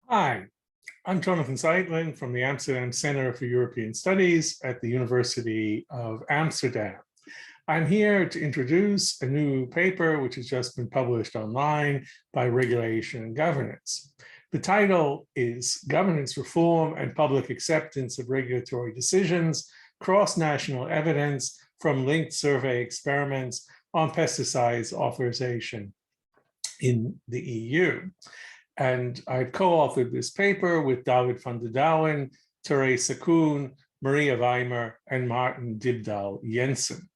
Hi, I'm Jonathan Zeitlin from the Amsterdam Center for European Studies at the University of Amsterdam. I'm here to introduce a new paper which has just been published online by Regulation and Governance. The title is Governance Reform and Public Acceptance of Regulatory Decisions, Cross-National Evidence from Linked Survey Experiments on Pesticides Authorization in the EU. And I've co-authored this paper with David van der Douwen, Theresa Kuhn, Maria Weimer, and Martin Dybdahl Jensen.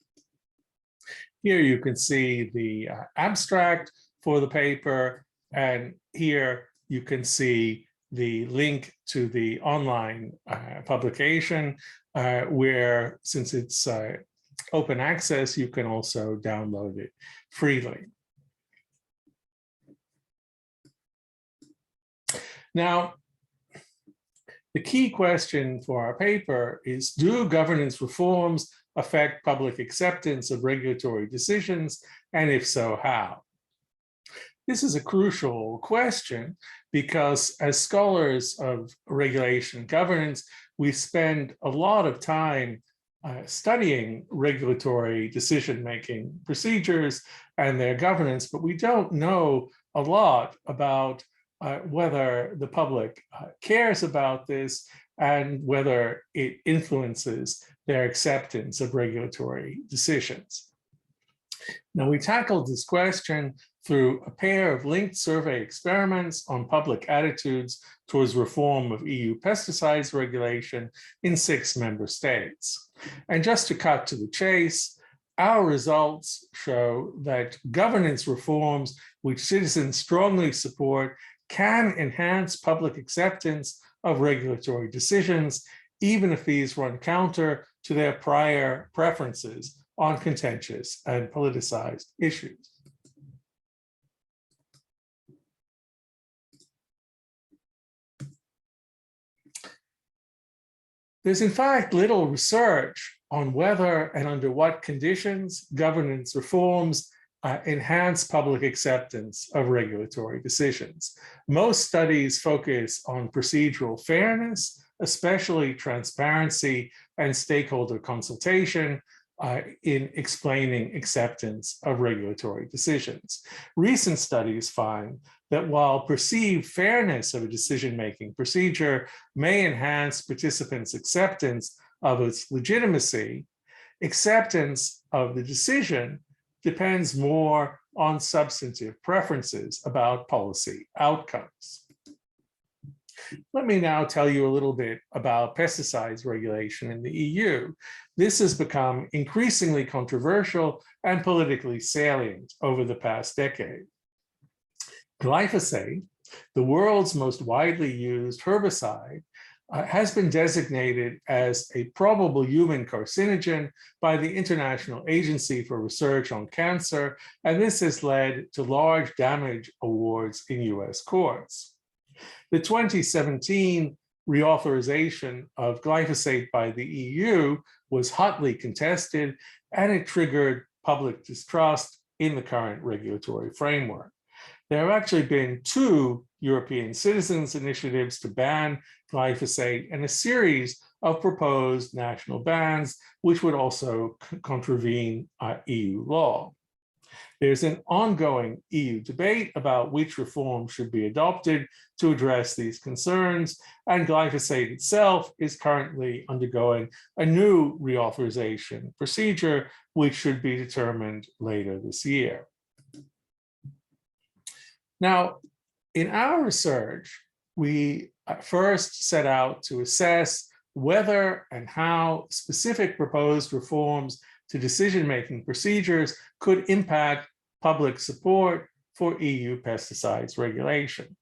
Here you can see the abstract for the paper, and here you can see the link to the online publication, where, since it's open access, you can also download it freely. Now, the key question for our paper is, do governance reforms affect public acceptance of regulatory decisions, and if so, how? This is a crucial question because as scholars of regulation and governance, we spend a lot of time studying regulatory decision-making procedures and their governance, but we don't know a lot about whether the public cares about this and whether it influences their acceptance of regulatory decisions. Now, we tackled this question through a pair of linked survey experiments on public attitudes towards reform of EU pesticides regulation in 6 member states. And just to cut to the chase, our results show that governance reforms which citizens strongly support can enhance public acceptance of regulatory decisions, even if these run counter to their prior preferences on contentious and politicized issues. There's in fact little research on whether and under what conditions governance reforms enhance public acceptance of regulatory decisions. Most studies focus on procedural fairness, especially transparency and stakeholder consultation in explaining acceptance of regulatory decisions. Recent studies find that while perceived fairness of a decision-making procedure may enhance participants' acceptance of its legitimacy, acceptance of the decision depends more on substantive preferences about policy outcomes. Let me now tell you a little bit about pesticides regulation in the EU. This has become increasingly controversial and politically salient over the past decade. Glyphosate, the world's most widely used herbicide, has been designated as a probable human carcinogen by the International Agency for Research on Cancer, and this has led to large damage awards in US courts. The 2017 reauthorization of glyphosate by the EU was hotly contested, and it triggered public distrust in the current regulatory framework. There have actually been 2 European citizens' initiatives to ban glyphosate and a series of proposed national bans, which would also contravene EU law. There's an ongoing EU debate about which reforms should be adopted to address these concerns, and glyphosate itself is currently undergoing a new reauthorization procedure, which should be determined later this year. Now, in our research, we first set out to assess whether and how specific proposed reforms to decision-making procedures could impact public support for EU pesticides regulation.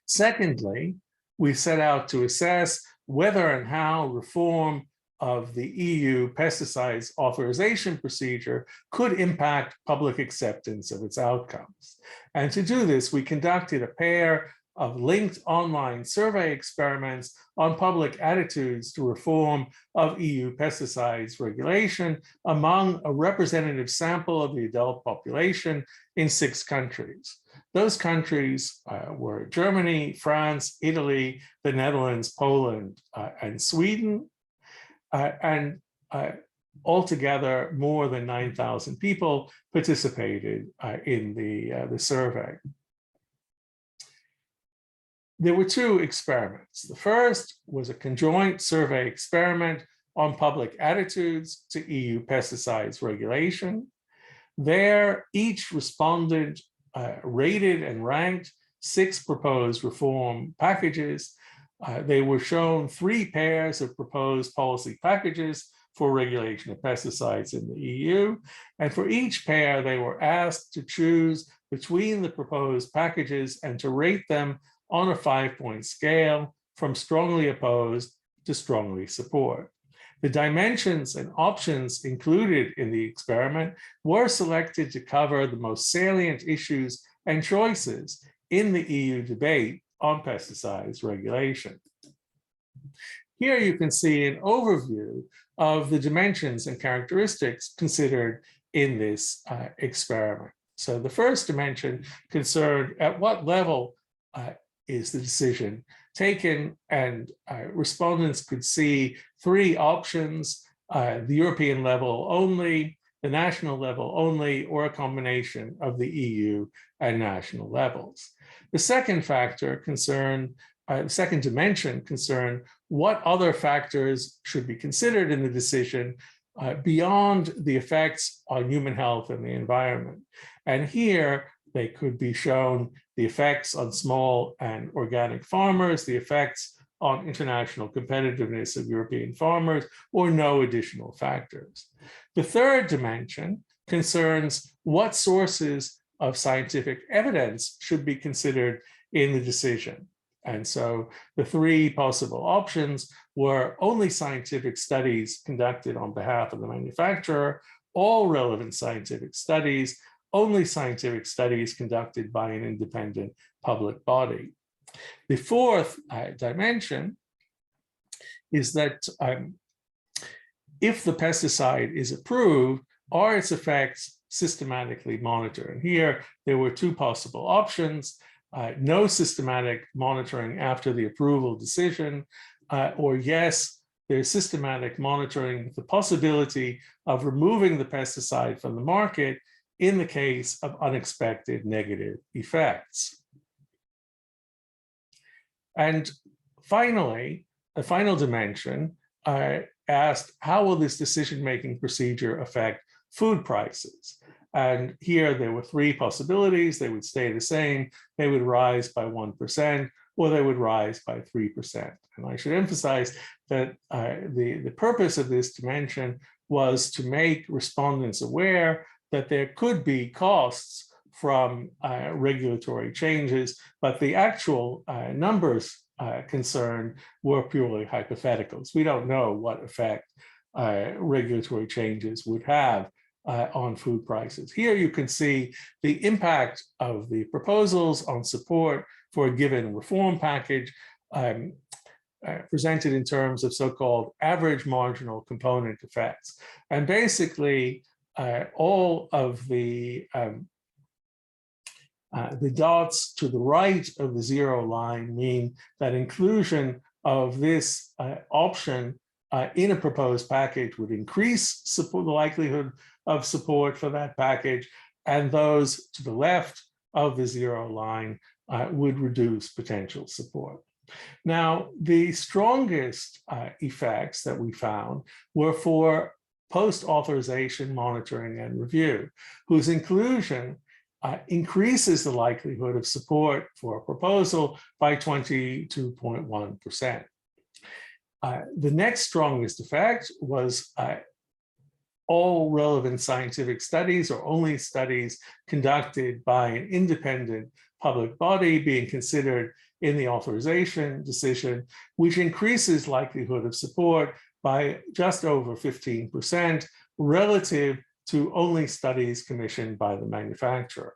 Secondly, we set out to assess whether and how reform of the EU pesticides authorization procedure could impact public acceptance of its outcomes. And to do this, we conducted a pair of linked online survey experiments on public attitudes to reform of EU pesticides regulation among a representative sample of the adult population in 6 countries. Those countries were Germany, France, Italy, the Netherlands, Poland, and Sweden. Altogether, more than 9,000 people participated in the survey. There were 2 experiments. The first was a conjoint survey experiment on public attitudes to EU pesticides regulation. There, each respondent rated and ranked 6 proposed reform packages. They were shown 3 pairs of proposed policy packages for regulation of pesticides in the EU. And for each pair, they were asked to choose between the proposed packages and to rate them on a 5-point scale from strongly opposed to strongly support. The dimensions and options included in the experiment were selected to cover the most salient issues and choices in the EU debate on pesticides regulation. Here you can see an overview of the dimensions and characteristics considered in this experiment. So the first dimension concerned at what level is the decision taken, and respondents could see 3 options: the European level only, the national level only, or a combination of the EU and national levels. The second factor concerned, the second dimension concerned what other factors should be considered in the decision beyond the effects on human health and the environment. And here they could be shown the effects on small and organic farmers, the effects on international competitiveness of European farmers, or no additional factors. The third dimension concerns what sources of scientific evidence should be considered in the decision. And so the 3 possible options were only scientific studies conducted on behalf of the manufacturer, all relevant scientific studies, only scientific studies conducted by an independent public body. The fourth dimension is that if the pesticide is approved, are its effects systematically monitored? And here there were 2 possible options: no systematic monitoring after the approval decision, or yes, there's systematic monitoring with the possibility of removing the pesticide from the market in the case of unexpected negative effects. And finally, the final dimension asked, how will this decision-making procedure affect food prices? And here there were 3 possibilities. They would stay the same, they would rise by 1%, or they would rise by 3%. And I should emphasize that the purpose of this dimension was to make respondents aware that there could be costs from regulatory changes, but the actual numbers concerned were purely hypotheticals. We don't know what effect regulatory changes would have on food prices. Here you can see the impact of the proposals on support for a given reform package presented in terms of so-called average marginal component effects. And basically, all of the dots to the right of the 0 line mean that inclusion of this option in a proposed package would increase support, the likelihood of support for that package, and those to the left of the 0 line would reduce potential support. Now, the strongest effects that we found were for post-authorization monitoring and review, whose inclusion increases the likelihood of support for a proposal by 22.1%. The next strongest effect was all relevant scientific studies, or only studies conducted by an independent public body being considered in the authorization decision, which increases likelihood of support by just over 15% relative to only studies commissioned by the manufacturer.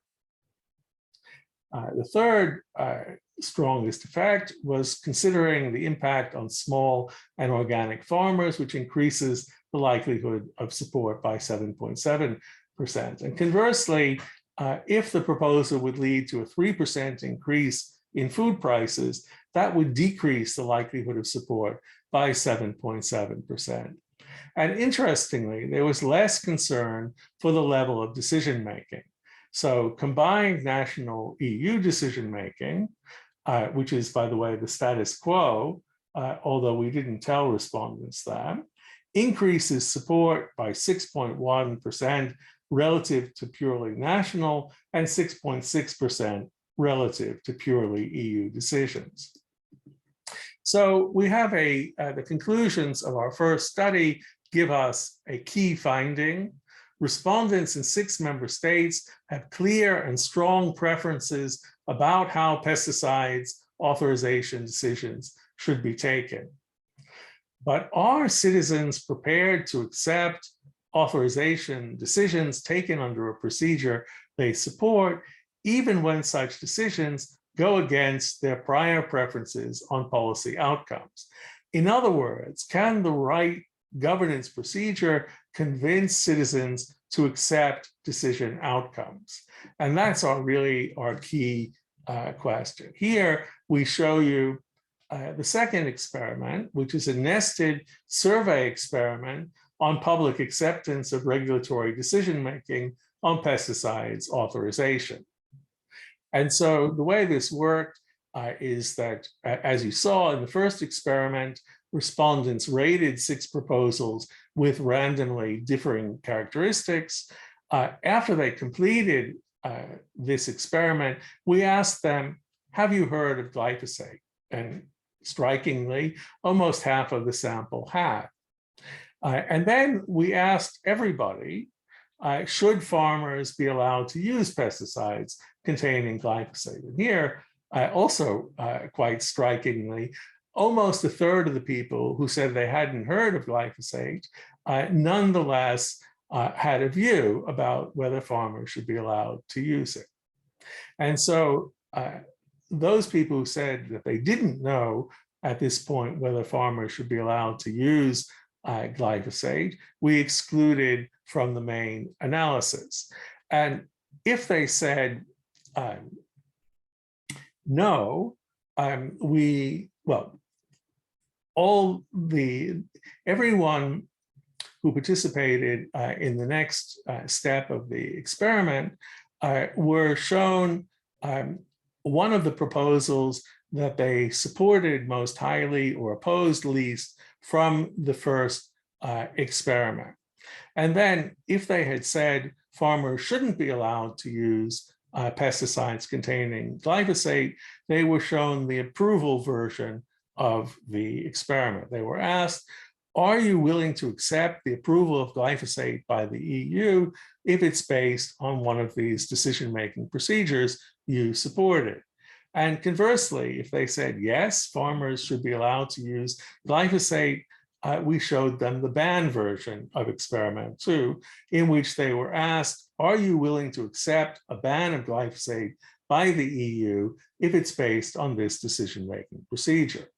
The third strongest effect was considering the impact on small and organic farmers, which increases the likelihood of support by 7.7%. And conversely, if the proposal would lead to a 3% increase in food prices, that would decrease the likelihood of support by 7.7%. And interestingly, there was less concern for the level of decision-making. So combined national EU decision-making, which is, by the way, the status quo, although we didn't tell respondents that, increases support by 6.1% relative to purely national and 6.6% relative to purely EU decisions. So we have the conclusions of our first study give us a key finding. Respondents in 6 member states have clear and strong preferences about how pesticides authorization decisions should be taken. But are citizens prepared to accept authorization decisions taken under a procedure they support, even when such decisions go against their prior preferences on policy outcomes? In other words, can the right governance procedure convince citizens to accept decision outcomes? And that's really our key question. Here we show you the second experiment, which is a nested survey experiment on public acceptance of regulatory decision-making on pesticides authorization. And so the way this worked is that, as you saw in the first experiment, respondents rated 6 proposals with randomly differing characteristics. After they completed this experiment, we asked them, have you heard of glyphosate? And strikingly, almost half of the sample had. And then we asked everybody, should farmers be allowed to use pesticides containing glyphosate? And here, also quite strikingly, almost a third of the people who said they hadn't heard of glyphosate nonetheless had a view about whether farmers should be allowed to use it. And so those people who said that they didn't know at this point whether farmers should be allowed to use glyphosate, we excluded from the main analysis. And if they said no, everyone who participated in the next step of the experiment were shown one of the proposals that they supported most highly or opposed least from the first experiment. And then if they had said farmers shouldn't be allowed to use pesticides containing glyphosate, they were shown the approval version of the experiment. They were asked, are you willing to accept the approval of glyphosate by the EU if it's based on one of these decision-making procedures you supported? And conversely, if they said, yes, farmers should be allowed to use glyphosate, we showed them the ban version of experiment 2, in which they were asked, are you willing to accept a ban of glyphosate by the EU if it's based on this decision-making procedure?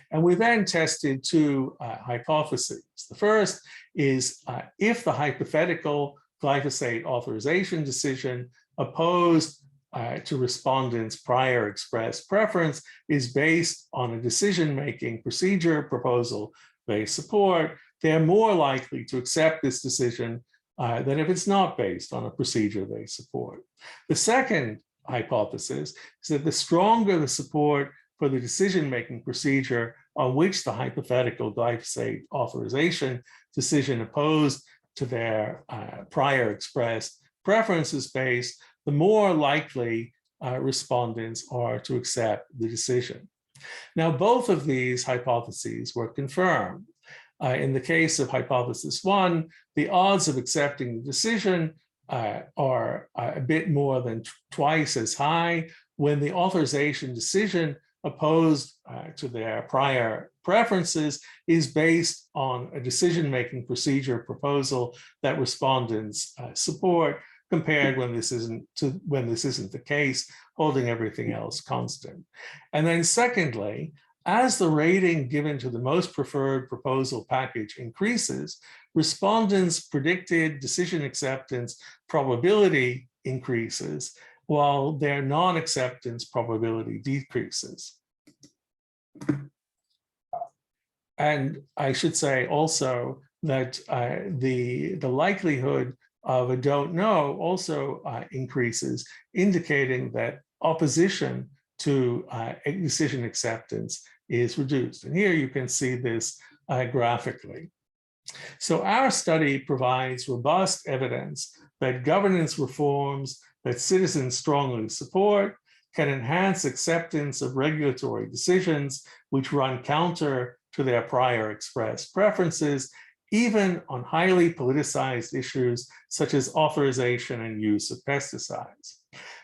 And we then tested 2 hypotheses. The first is if the hypothetical glyphosate authorization decision opposed to respondents' prior express preference is based on a decision-making procedure proposal they support, they're more likely to accept this decision than if it's not based on a procedure they support. The second hypothesis is that the stronger the support for the decision-making procedure on which the hypothetical glyphosate authorization decision opposed to their prior expressed preference is based, the more likely respondents are to accept the decision. Now, both of these hypotheses were confirmed. In the case of hypothesis 1, the odds of accepting the decision are a bit more than twice as high when the authorization decision opposed to their prior preferences is based on a decision-making procedure proposal that respondents support, compared when this isn't the case, holding everything else constant. And then secondly, as the rating given to the most preferred proposal package increases, respondents' predicted decision acceptance probability increases while their non-acceptance probability decreases. And I should say also that the likelihood of a don't know also increases, indicating that opposition to decision acceptance is reduced. And here you can see this graphically. So our study provides robust evidence that governance reforms that citizens strongly support can enhance acceptance of regulatory decisions which run counter to their prior expressed preferences, even on highly politicized issues such as authorization and use of pesticides.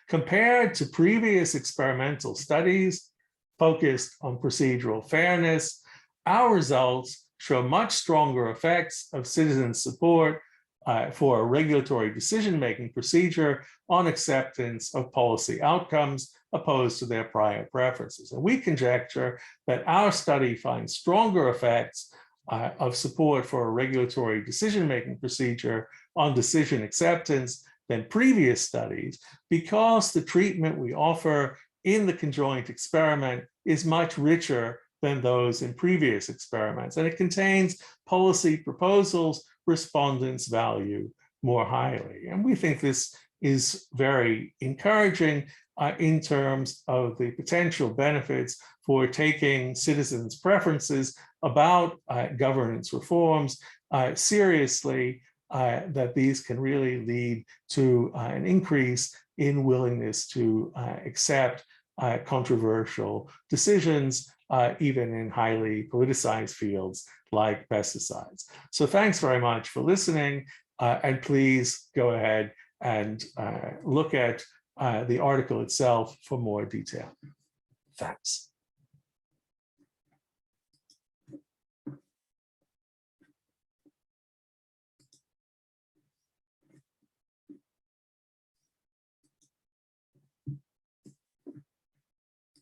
Compared to previous experimental studies focused on procedural fairness, our results show much stronger effects of citizen support for a regulatory decision-making procedure on acceptance of policy outcomes opposed to their prior preferences. And we conjecture that our study finds stronger effects of support for a regulatory decision-making procedure on decision acceptance than previous studies, because the treatment we offer in the conjoint experiment is much richer than those in previous experiments, and it contains policy proposals respondents value more highly. And we think this is very encouraging in terms of the potential benefits for taking citizens' preferences about governance reforms seriously, that these can really lead to an increase in willingness to accept controversial decisions, even in highly politicized fields like pesticides. So thanks very much for listening, and please go ahead and look at the article itself for more detail. Thanks.